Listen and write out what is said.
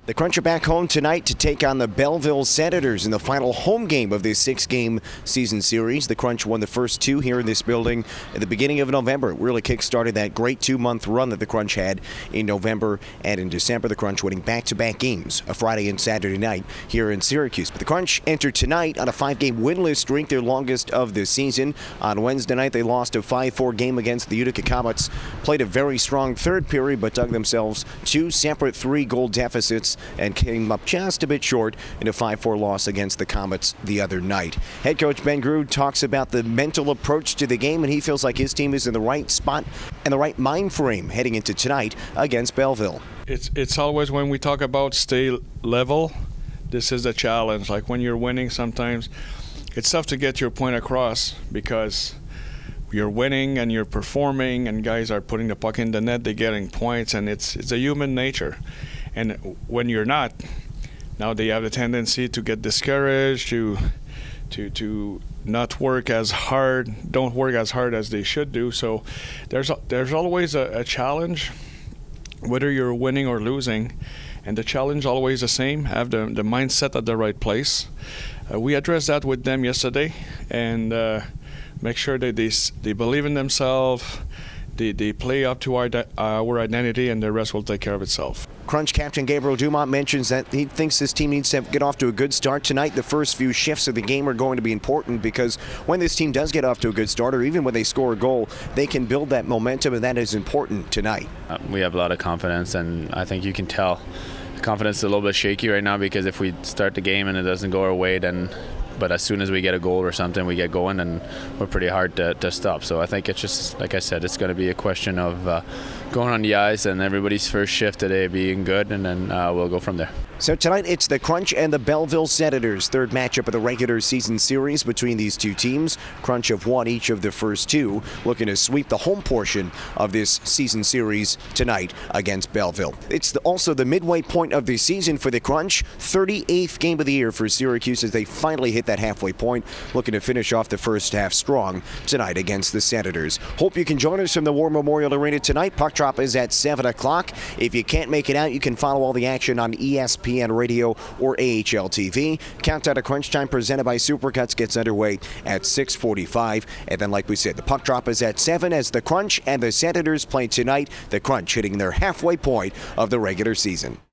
The Crunch are back home tonight to take on the Belleville Senators in the final home game of this 6-game season series. The Crunch won the first two here in this building at the beginning of November. It really kick-started that great 2-month run that the Crunch had in November and in December. The Crunch winning back-to-back games, a Friday and Saturday night here in Syracuse. But the Crunch entered tonight on a 5-game winless streak, their longest of the season. On Wednesday night, they lost a 5-4 game against the Utica Comets. Played a very strong third period, but dug themselves two separate 3-goal deficits and came up just a bit short in a 5-4 loss against the Comets the other night. Head coach Ben Grood talks about the mental approach to the game, and he feels like his team is in the right spot and the right mind frame heading into tonight against Belleville. It's always when we talk about stay level, this is a challenge. Like when you're winning, sometimes it's tough to get your point across because you're winning and you're performing and guys are putting the puck in the net, they're getting points, and it's a human nature. And when you're not, now they have the tendency to get discouraged, to not work as hard, don't work as hard as they should do. So there's always a challenge, whether you're winning or losing. And the challenge always the same, have the mindset at the right place. We addressed that with them yesterday, and make sure that they believe in themselves, they play up to our identity, and the rest will take care of itself. Crunch captain Gabriel Dumont mentions that he thinks this team needs to get off to a good start tonight. The first few shifts of the game are going to be important because when this team does get off to a good start, or even when they score a goal, they can build that momentum, and that is important tonight. We have a lot of confidence, and I think you can tell the confidence is a little bit shaky right now because if we start the game and it doesn't go our way, but as soon as we get a goal or something, we get going, and we're pretty hard to stop. So I think it's just, like I said, it's going to be a question of going on the ice and everybody's first shift today being good, and then we'll go from there. So tonight it's the Crunch and the Belleville Senators, third matchup of the regular season series between these two teams. Crunch have won each of the first two, looking to sweep the home portion of this season series tonight against Belleville. It's also the midway point of the season for the Crunch, 38th game of the year for Syracuse as they finally hit that halfway point, looking to finish off the first half strong tonight against the Senators. Hope you can join us from the War Memorial Arena tonight. Puck drop is at 7 o'clock. If you can't make it out, you can follow all the action on ESPN Radio or AHL TV. Countdown to Crunch Time presented by Supercuts gets underway at 6:45. And then, like we said, the puck drop is at 7 as the Crunch and the Senators play tonight. The Crunch hitting their halfway point of the regular season.